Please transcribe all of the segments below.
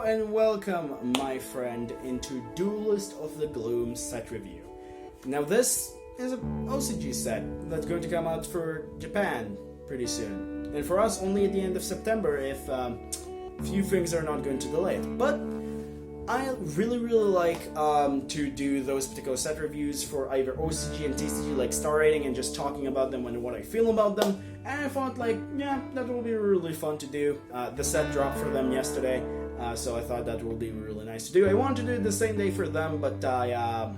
and welcome, my friend, into Duelist of the Gloom set review. Now this is an OCG set that's going to come out for Japan pretty soon. And for us, only at the end of September if few things are not going to delay it. But I really like to do those particular set reviews for either OCG and TCG, like star rating and just talking about them and what I feel about them. And I thought, like, yeah, that will be really fun to do. The set dropped for them yesterday, so I thought that would be really nice to do. I wanted to do it the same day for them, but I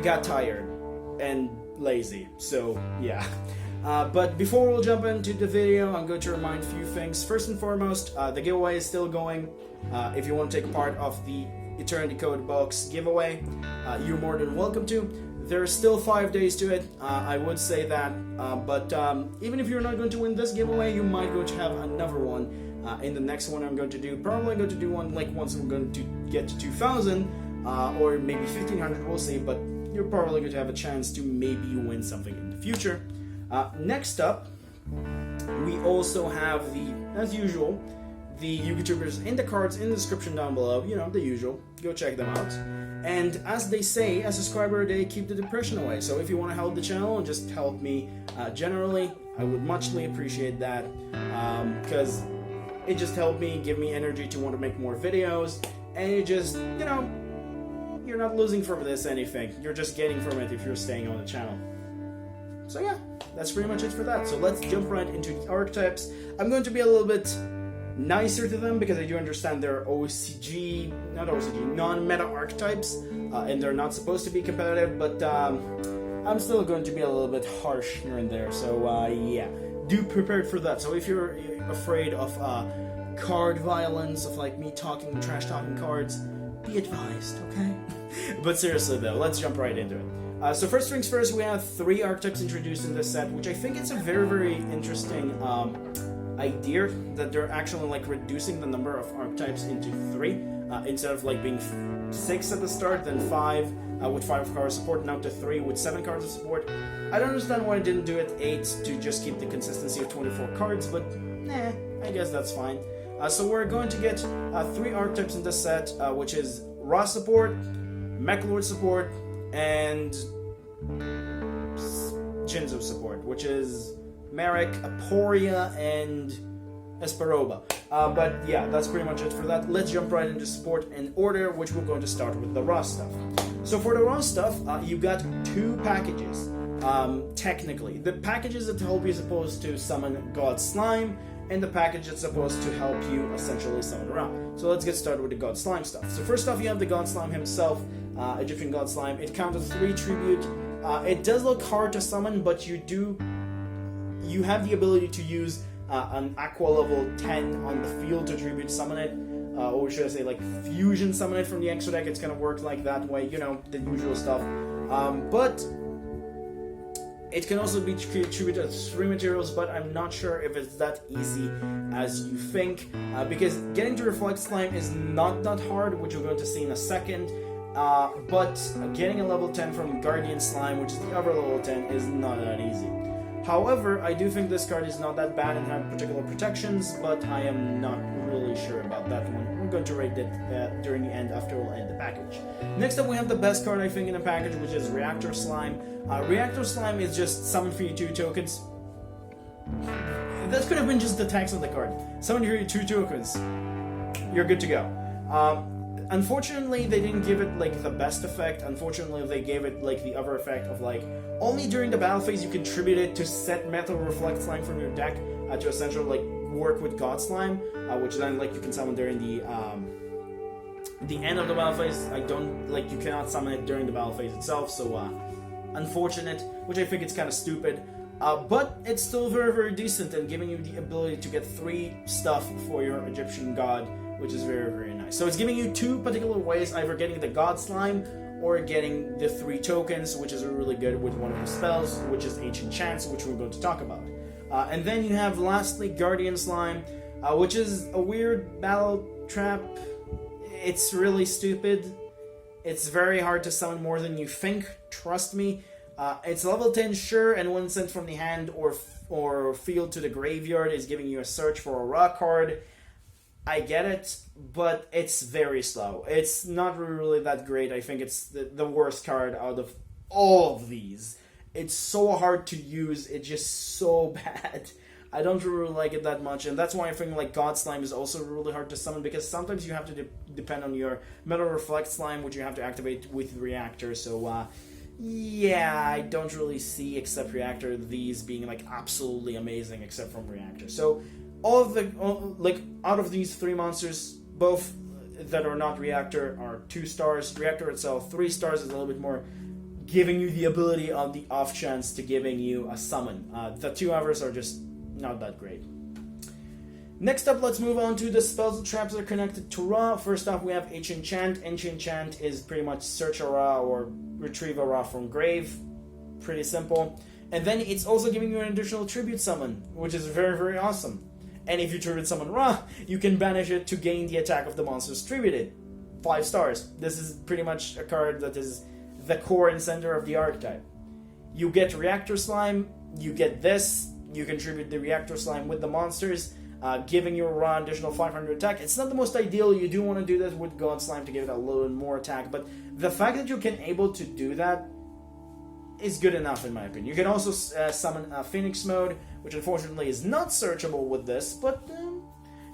got tired and lazy, so yeah. But before we'll jump into the video, I'm going to remind a few things. First and foremost, the giveaway is still going. If you want to take part of the Eternity Code box giveaway, you're more than welcome to. There's still 5 days to it, I would say that, but even if you're not going to win this giveaway, you might go to have another one in the next one I'm going to do. Probably going to do one like once we're going to get to 2,000 or maybe 1,500, we'll see, but you're probably going to have a chance to maybe win something in the future. Next up, we also have as usual, the yugitubers in the cards in the description down below. You know, the usual. Go check them out. And as they say, a subscriber, they keep the depression away. So if you want to help the channel and just help me generally, I would muchly appreciate that. Because it just helped me, give me energy to want to make more videos. And it just, you know, you're not losing from this anything. You're just gaining from it if you're staying on the channel. So yeah, that's pretty much it for that. So let's jump right into the archetypes. I'm going to be a little bit nicer to them because I do understand they're non-meta archetypes, and they're not supposed to be competitive, but I'm still going to be a little bit harsh here and there, so yeah, do prepare for that. So if you're afraid of card violence, of like me trash talking cards, be advised, okay? But seriously though, let's jump right into it. So first things first, we have 3 archetypes introduced in this set, which I think it's a very interesting idea that they're actually like reducing the number of archetypes into 3 instead of like being 6 at the start, then 5 with 5 cards of support, now to 3 with 7 cards of support. I don't understand why I didn't do it 8 to just keep the consistency of 24 cards, but nah, I guess that's fine. So we're going to get 3 archetypes in this set, which is Raw support, Meklord support, and Jinzo support, which is Merrick, Aporia, and Esperoba. But yeah, that's pretty much it for that. Let's jump right into support in order, which we're going to start with the raw stuff. So for the raw stuff, you got 2 packages, technically. The packages that help you supposed to summon God Slime, and the package that's supposed to help you essentially summon Ra. So let's get started with the God Slime stuff. So first off, you have the God Slime himself, Egyptian God Slime. It counts as 3 tribute. It does look hard to summon, but you have the ability to use an Aqua level 10 on the field to tribute summon it, or should I say like fusion summon it from the extra deck. It's gonna work like that way, you know, the usual stuff. But it can also be tribute as 3 materials, but I'm not sure if it's that easy as you think, because getting to Reflect Slime is not that hard, which we're going to see in a second. But getting a level 10 from Guardian Slime, which is the other level 10, is not that easy. However, I do think this card is not that bad and have particular protections, but I am not really sure about that one. We're going to rate it during the end after we'll end the package. Next up, we have the best card I think in the package, which is Reactor Slime. Reactor Slime is just summon for you 2 tokens. That could have been just the text of the card. Summon for you 2 tokens. You're good to go. Unfortunately, they didn't give it like the best effect. Unfortunately, they gave it like the other effect of like only during the battle phase you contribute it to set Metal Reflect Slime from your deck to essentially like work with God Slime, which then like you can summon during the end of the battle phase. You cannot summon it during the battle phase itself. So unfortunate, which I think it's kind of stupid. But it's still very decent and giving you the ability to get 3 stuff for your Egyptian god, which is very nice. So it's giving you 2 particular ways, either getting the God Slime or getting the 3 tokens, which is really good with one of the spells, which is Ancient Chance, which we're going to talk about. And then you have lastly Guardian Slime, which is a weird battle trap. It's really stupid. It's very hard to summon more than you think, trust me. It's level 10, sure, and when sent from the hand or field to the graveyard is giving you a search for a raw card. I get it, but it's very slow. It's not really that great. I think it's the worst card out of all of these. It's so hard to use. It's just so bad. I don't really like it that much, and that's why I think like God Slime is also really hard to summon, because sometimes you have to depend on your Metal Reflect Slime, which you have to activate with Reactor. So yeah, I don't really see, except Reactor, these being like absolutely amazing, except from Reactor. So like out of these three monsters, both that are not Reactor are 2 stars. Reactor itself 3 stars, is a little bit more giving you the ability on the off chance to giving you a summon. The 2 others are just not that great. Next up, let's move on to the spells and traps that are connected to Ra. First off, we have Ancient Chant. Ancient Chant is pretty much search a Ra or retrieve a Ra from grave. Pretty simple. And then it's also giving you an additional tribute summon, which is very, very awesome. And if you tribute summon Ra, you can banish it to gain the attack of the monsters tributed. 5 stars. This is pretty much a card that is the core and center of the archetype. You get Reactor Slime, you get this, you contribute the Reactor Slime with the monsters, giving your Ra additional 500 attack. It's not the most ideal. You do want to do that with God Slime to give it a little more attack, but the fact that you can able to do that is good enough in my opinion. You can also summon a Phoenix Mode, which unfortunately is not searchable with this, but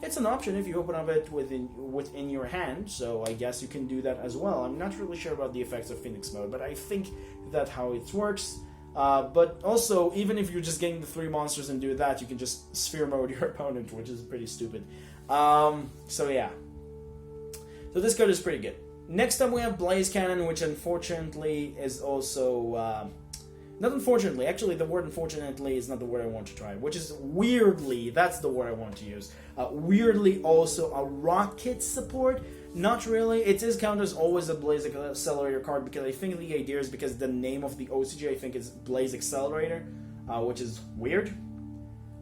it's an option if you open up it within your hand, so I guess you can do that as well. I'm not really sure about the effects of Phoenix Mode, but I think that's how it works. But also, even if you're just getting the 3 monsters and do that, you can just sphere mode your opponent, which is pretty stupid. So yeah. So this card is pretty good. Next up we have Blaze Cannon, which unfortunately is also... not unfortunately, actually the word unfortunately is not the word I want to try, which is weirdly, that's the word I want to use. Weirdly also a rocket support. Not really. It is counted as always a Blaze Accelerator card, because I think the idea is because the name of the OCG I think is Blaze Accelerator, which is weird.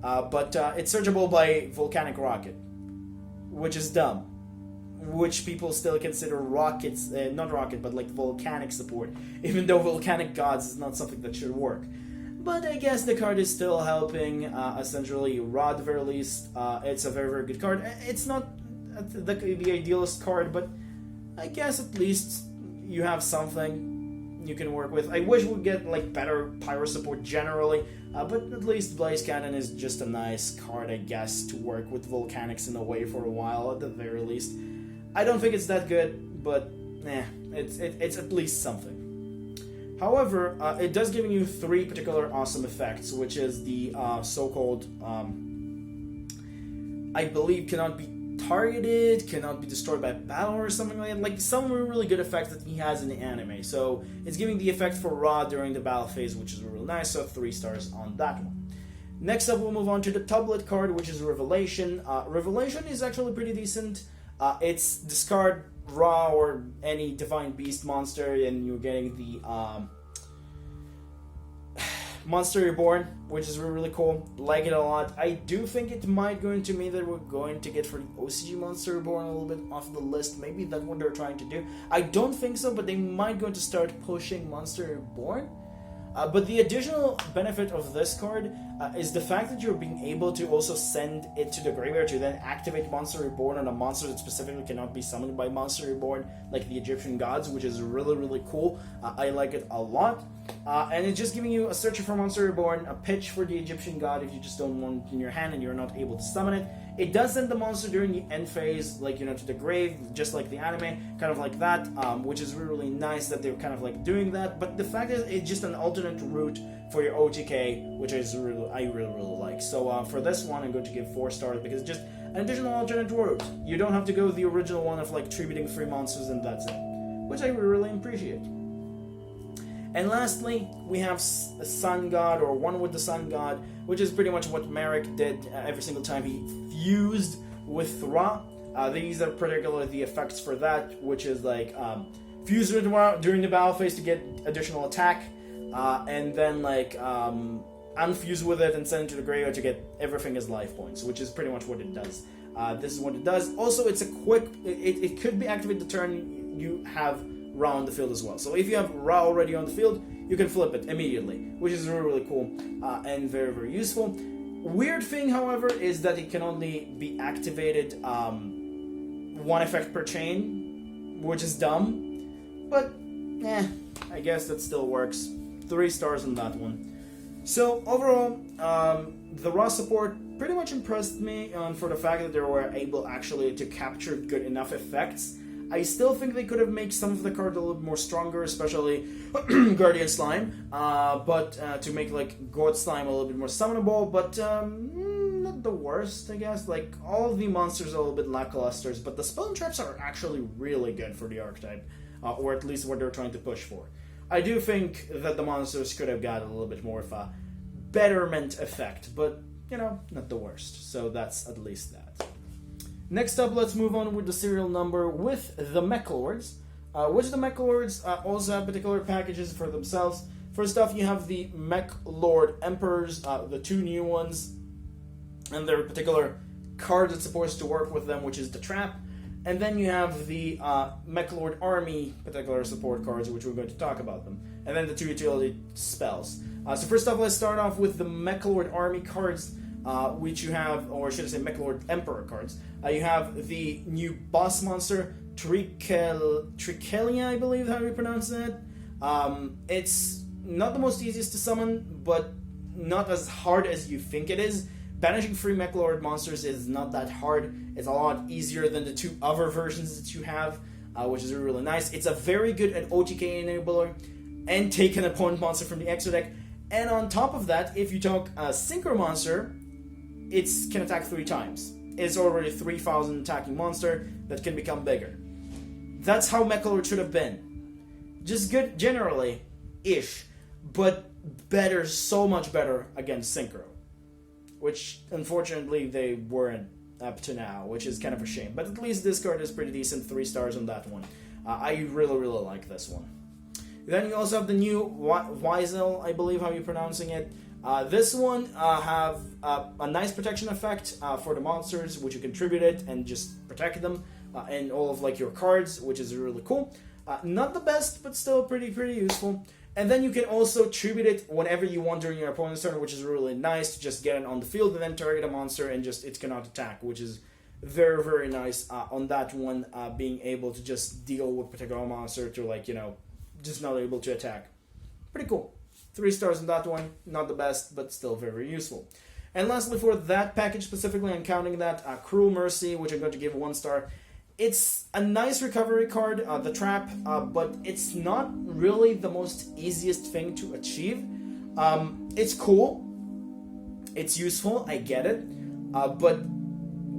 But it's searchable by Volcanic Rocket, which is dumb. Which people still consider rockets, not rocket, but like volcanic support, even though Volcanic Gods is not something that should work. But I guess the card is still helping, essentially, Ra at the very least. It's a very, very good card. It's not the idealist card, but I guess at least you have something you can work with. I wish we'd get like better pyro support generally, but at least Blaze Cannon is just a nice card, I guess, to work with Volcanics in a way for a while at the very least. I don't think it's that good, but it's at least something. However, it does give you 3 particular awesome effects, which is the so-called, I believe, cannot be targeted, cannot be destroyed by battle or something like that. Like some really good effects that he has in the anime. So it's giving the effect for Ra during the battle phase, which is really nice. So 3 stars on that one. Next up, we'll move on to the Tublet card, which is Revelation. Revelation is actually pretty decent. It's discard Ra or any Divine Beast monster, and you're getting the Monster Reborn, which is really, really cool. Like it a lot. I do think it might going to mean that we're going to get for the OCG Monster Reborn a little bit off the list. Maybe that's what they're trying to do. I don't think so, but they might going to start pushing Monster Reborn. But the additional benefit of this card is the fact that you're being able to also send it to the graveyard to then activate Monster Reborn on a monster that specifically cannot be summoned by Monster Reborn, like the Egyptian gods, which is really, really cool. I like it a lot. And it's just giving you a searcher for Monster Reborn, a pitch for the Egyptian god if you just don't want it in your hand and you're not able to summon it. It does send the monster during the end phase, like, you know, to the grave, just like the anime, kind of like that, which is really nice that they're kind of like doing that. But the fact is, it's just an alternate route for your OTK, which I really like. So for this one, I'm going to give 4 stars because it's just an additional alternate route. You don't have to go the original one of like tributing 3 monsters and that's it, which I really appreciate. And lastly, we have a Sun God, or one with the Sun God, which is pretty much what Merrick did every single time he fused with Ra. These are particularly the effects for that, which is like fuse with Ra during the battle phase to get additional attack, and then like unfuse with it and send it to the graveyard to get everything as life points, which is pretty much what it does. This is what it does. Also, it's a quick, it could be activated the turn you have Ra on the field as well. So if you have Ra already on the field, you can flip it immediately, which is really, really cool and very, very useful. Weird thing, however, is that it can only be activated one effect per chain, which is dumb, but I guess that still works. 3 stars on that one. So overall, the raw support pretty much impressed me for the fact that they were able actually to capture good enough effects. I still think they could have made some of the cards a little bit more stronger, especially Guardian Slime, but to make like God Slime a little bit more summonable, but not the worst, I guess. Like, all the monsters are a little bit lackluster, but the spell and traps are actually really good for the archetype, or at least what they're trying to push for. I do think that the monsters could have got a little bit more of a betterment effect, but, you know, not the worst. So that's at least that. Next up, let's move on with the serial number with the Meklords, which the Meklords also have particular packages for themselves. First off, you have the Meklord Emperors, the 2 new ones, and their particular card that's supposed to work with them, which is the Trap. And then you have the Meklord Army particular support cards, which we're going to talk about them. And then the 2 utility spells. So first off, let's start off with the Meklord Army cards, which you have, or should I say Meklord Emperor cards. You have the new boss monster, Trichelia, I believe how you pronounce that. It's not the most easiest to summon, but not as hard as you think it is. Banishing 3 Meklord monsters is not that hard. It's a lot easier than the 2 other versions that you have, which is really nice. It's a very good an OTK enabler, and take an opponent monster from the extra deck. And on top of that, if you talk a Synchro monster, it can attack 3 times. It's already a 3,000 attacking monster that can become bigger. That's how Meklord should have been. Just good generally-ish, but better, so much better against Synchro. Which, unfortunately, they weren't up to now, which is kind of a shame. But at least this card is pretty decent, 3 stars on that one. I really, really like this one. Then you also have the new Wiesel, I believe how you're pronouncing it. This one have a nice protection effect for the monsters, which you can tribute it and just protect them, and all of like your cards, which is really cool. Not the best, but still pretty useful. And then you can also tribute it whenever you want during your opponent's turn, which is really nice to just get it on the field and then target a monster and just it cannot attack, which is very nice on that one, being able to just deal with particular monster to, like, you know, just not able to attack. Pretty cool. 3 stars on that one. Not the best, but still very useful. And lastly, for that package specifically, I'm counting that Cruel Mercy, which I'm going to give 1 star. It's a nice recovery card, the Trap, but it's not really the most easiest thing to achieve. It's cool, it's useful, I get it, but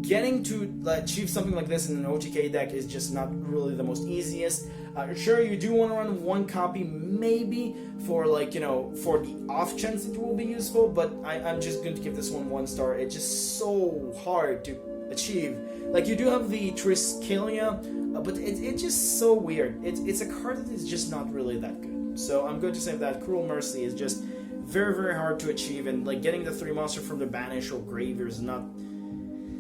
getting to achieve something like this in an OTK deck is just not really the most easiest. Sure, you do want to run 1 copy, maybe, for, like, you know, for the off chance it will be useful, but I'm just going to give this one 1 star. It's just so hard to achieve. Like, you do have the Trichelia, but it's just so weird. It's a card that is just not really that good. So I'm going to say that Cruel Mercy is just very hard to achieve, and like getting the 3 monster from the banish or grave is not,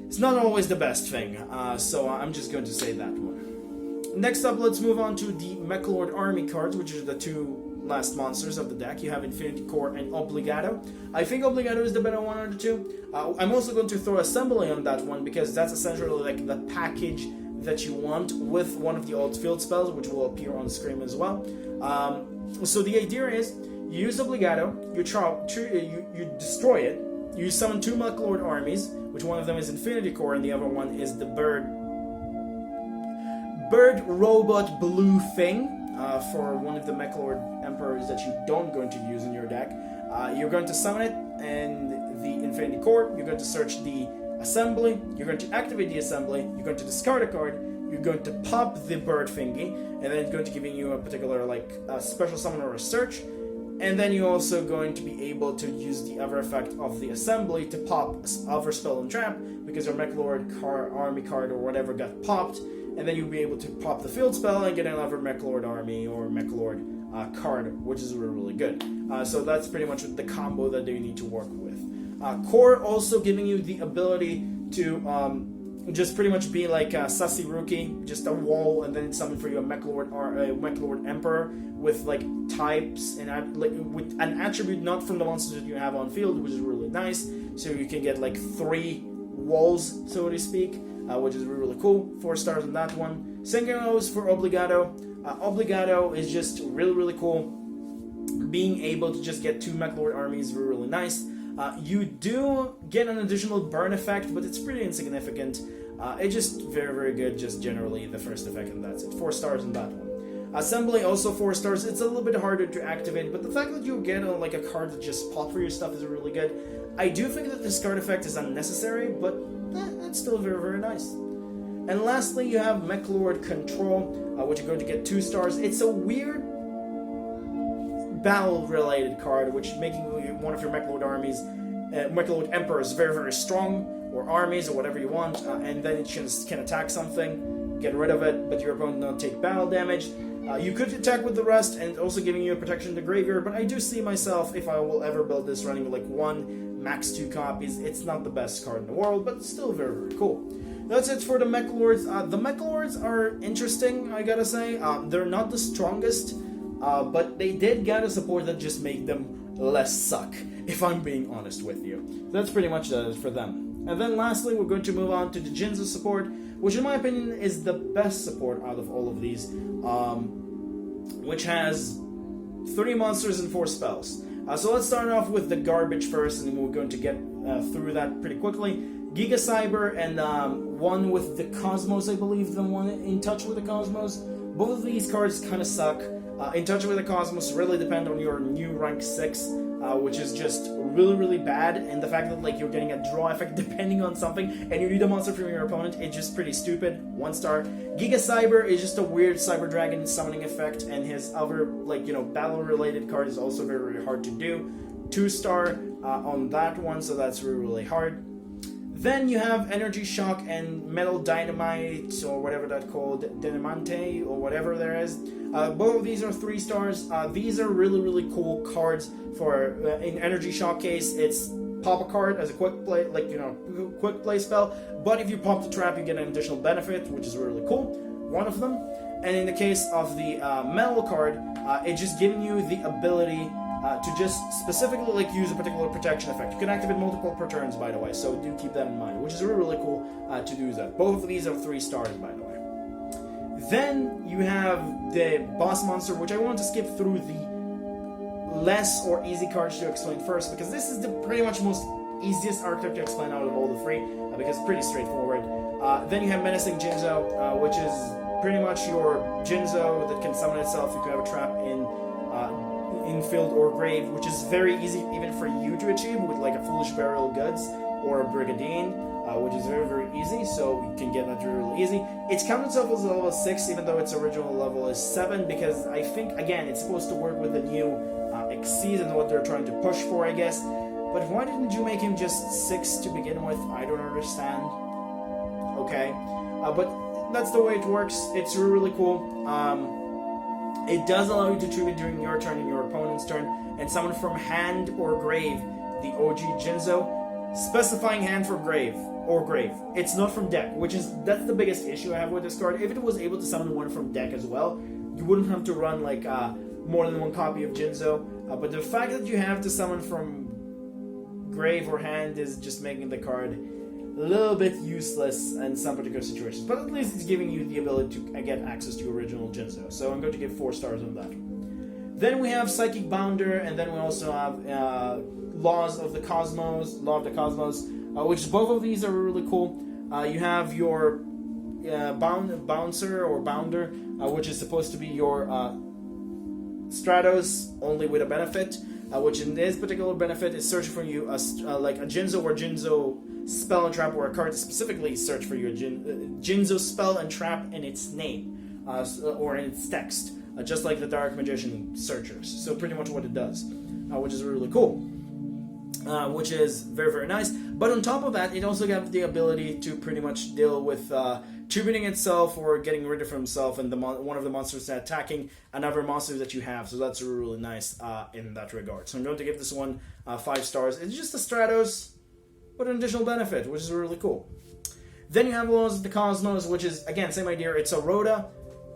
it's not always the best thing. So I'm just going to say that one. Next up, let's move on to the Meklord Army cards, which are the 2 last monsters of the deck. You have Infinity Core and Obligato. I think Obligato is the better one of the 2. I'm also going to throw Assembly on that one, because that's essentially like the package that you want with one of the old field spells, which will appear on screen as well. So the idea is, you use Obligato, you destroy it, you summon 2 Meklord armies, which one of them is Infinity Core and the other one is the bird robot blue thing, for one of the Meklord Emperors that you don't going to use in your deck. You're going to summon it and the Infinity Core, you're going to search the Assembly, you're going to activate the Assembly, you're going to discard a card, you're going to pop the bird thingy, and then it's going to give you a particular, like, a special summon or a search, and then you're also going to be able to use the other effect of the Assembly to pop other spell and trap, because your Meklord army card or whatever got popped, and then you'll be able to pop the field spell and get another Meklord army or Meklord card, which is really good. So that's pretty much the combo that you need to work with. Core also giving you the ability to just pretty much be like a Sassy Rookie, just a wall, and then summon for you a Meklord Emperor with like types and with an attribute not from the monsters that you have on field, which is really nice. So you can get like 3 walls, so to speak, which is really cool. 4 stars on that one. Synchronos for Obligado. Obligado is just really cool. Being able to just get 2 Meklord armies is really nice. You do get an additional burn effect, but it's pretty insignificant. It's just very good, just generally the first effect, and that's it. 4 stars on that one. Assembly also 4 stars. It's a little bit harder to activate, but the fact that you get like a card that just pop for your stuff is really good. I do think that this card effect is unnecessary, but it's still very nice. And lastly, you have Meklord Control, which you're going to get 2 stars. It's a weird battle-related card, which making one of your Meklord armies, Meklord Emperors, very strong, or armies, or whatever you want, and then it can attack something, get rid of it, but your opponent not take battle damage. You could attack with the rest, and also giving you a protection in the graveyard, but I do see myself, if I will ever build this, running like 1, max 2 copies. It's not the best card in the world, but still very cool. That's it for the Meklords. The Meklords are interesting, I gotta say. They're not the strongest, but they did get a support that just made them less suck, if I'm being honest with you. So that's pretty much it for them. And then lastly, we're going to move on to the Jinzo support, which in my opinion is the best support out of all of these, which has 3 monsters and 4 spells. So let's start off with the garbage first, and we're going to get through that pretty quickly. Giga Cyber and one with the Cosmos, I believe, the one in touch with the Cosmos. Both of these cards kind of suck. In touch with the Cosmos really depend on your new rank 6, which is just really bad, and the fact that like you're getting a draw effect depending on something, and you need a monster from your opponent, it's just pretty stupid. 1 star. Giga Cyber is just a weird Cyber Dragon summoning effect, and his other like battle related card is also very hard to do. 2 star on that one, so that's really hard. Then you have Energy Shock and Metal Dynamite, or whatever that's called, Dynamante, or whatever there is. Both of these are 3 stars. These are really cool cards for, in Energy Shock case, it's pop a card as a quick play, quick play spell, but if you pop the trap, you get an additional benefit, which is really cool. One of them. And in the case of the Metal card, it's just giving you the ability to just specifically use a particular protection effect. You can activate multiple per turns, by the way, so do keep that in mind, which is really cool to do that. Both of these are 3 stars, by the way. Then you have the boss monster, which I want to skip through the less or easy cards to explain first, because this is the pretty much most easiest archetype to explain out of all the 3, because it's pretty straightforward. Then you have Menacing Jinzo, which is pretty much your Jinzo that can summon itself if you have a trap in field or grave, which is very easy even for you to achieve with like a Foolish Burial Goods or a Brigadine, which is very easy, so you can get that really easy. Its count itself is level 6, even though its original level is 7, because I think, again, it's supposed to work with the new Xyz and what they're trying to push for, I guess. But why didn't you make him just 6 to begin with? I don't understand. Okay. But that's the way it works. It's really cool. It does allow you to tribute during your turn and your opponent's turn, and summon from hand or grave the OG Jinzo, specifying hand for grave or grave. It's not from deck, that's the biggest issue I have with this card. If it was able to summon one from deck as well, you wouldn't have to run like more than 1 copy of Jinzo. But the fact that you have to summon from grave or hand is just making the card a little bit useless in some particular situations, but at least it's giving you the ability to get access to original Jinzo, so I'm going to give 4 stars on that. Then we have Psychic Bounder, and then we also have Law of the Cosmos, which both of these are really cool. You have your Bouncer or Bounder, which is supposed to be your Stratos, only with a benefit, which in this particular benefit is searching for you like a Jinzo or Jinzo spell and trap, or a card to specifically search for your Jinzo spell and trap in its name, or in its text, just like the Dark Magician searchers. So pretty much what it does, which is really cool, which is very nice. But on top of that, it also got the ability to pretty much deal with tributing itself or getting rid of himself and one of the monsters attacking another monster that you have. So that's really nice in that regard. So I'm going to give this one 5 stars. It's just a Stratos with an additional benefit, which is really cool. Then you have Laws of the Cosmos, which is, again, same idea. It's a Rhoda,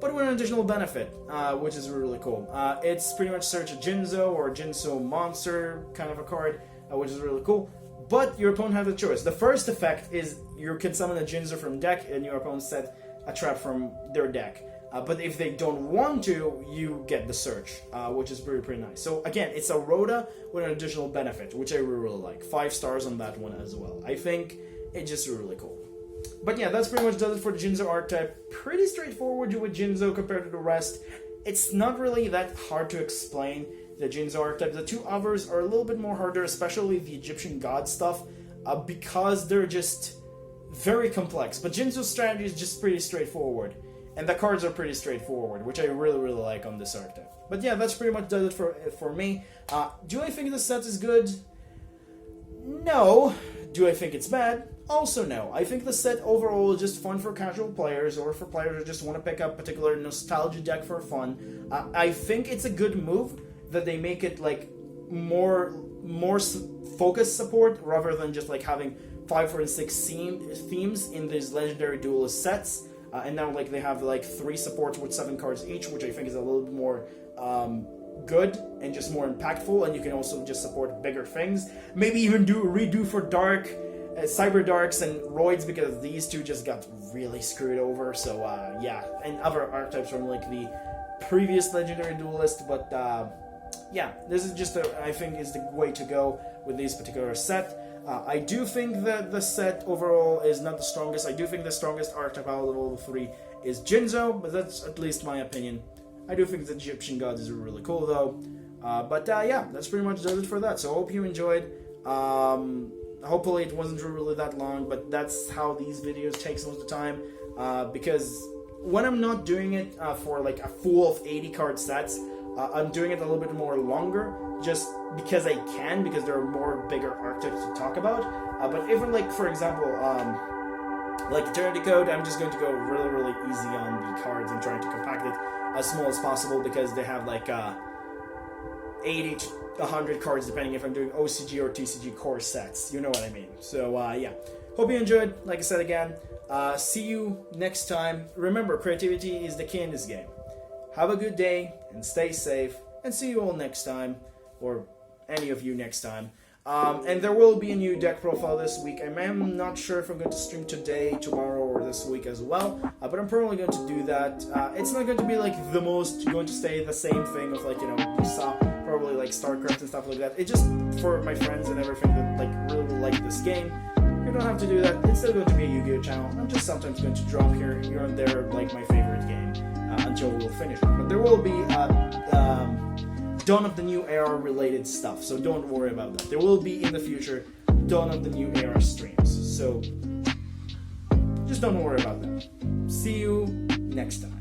but with an additional benefit, which is really cool. It's pretty much search a Jinzo or Jinzo monster kind of a card, which is really cool. but your opponent has a choice. The first effect is you can summon a Jinzo from deck, and your opponent set a trap from their deck. But if they don't want to, you get the search, which is pretty nice. So again, it's a Rhoda with an additional benefit, which I really like. 5 stars on that one as well. I think it's just really cool. But yeah, that's pretty much does it for the Jinzo archetype. Pretty straightforward with Jinzo compared to the rest. It's not really that hard to explain the Jinzo archetype. The 2 others are a little bit more harder, especially the Egyptian god stuff, because they're just very complex. But Jinzo's strategy is just pretty straightforward. And the cards are pretty straightforward, which I really like on this archetype. But yeah, that's pretty much does it for me. Do I think the set is good? No. Do I think it's bad? Also no. I think the set overall is just fun for casual players, or for players who just want to pick up a particular nostalgia deck for fun. I think it's a good move that they make it like more focused support, rather than just like having 5 or 6 themes in these legendary duelist sets. And now like they have like 3 supports with 7 cards each, which I think is a little bit more good and just more impactful. And you can also just support bigger things. Maybe even redo for Dark, Cyber Darks and Roids, because these 2 just got really screwed over. So yeah, and other archetypes from like the previous legendary duelist. But yeah, this is just I think is the way to go with this particular set. I do think that the set overall is not the strongest. I do think the strongest archetype out of level 3 is Jinzo, but that's at least my opinion. I do think the Egyptian gods is really cool though. But yeah, that's pretty much does it for that. So I hope you enjoyed. Hopefully it wasn't really that long, but that's how these videos take most of the time. Because when I'm not doing it for like a full of 80 card sets, I'm doing it a little bit more longer, just because I can, because there are more bigger archetypes to talk about. But even like, for example, like Eternity Code, I'm just going to go really easy on the cards. I'm trying to compact it as small as possible, because they have like 80 to 100 cards, depending if I'm doing OCG or TCG core sets. You know what I mean. So yeah, hope you enjoyed. Like I said again, see you next time. Remember, creativity is the key in this game. Have a good day and stay safe, and see you all next time, or any of you next time. And there will be a new deck profile this week. I'm not sure if I'm going to stream today, tomorrow, or this week as well, but I'm probably going to do that. It's not going to be like the most going to stay the same thing of like, you know, you saw probably like StarCraft and stuff like that. It's just for my friends and everything that like really like this game. You don't have to do that. It's still going to be a Yu-Gi-Oh channel. I'm just sometimes going to drop here and there like my favorite game until we'll finish it. But there will be Dawn of the New Era related stuff, so don't worry about that. There will be in the future Dawn of the New Era streams, so just don't worry about that. See you next time.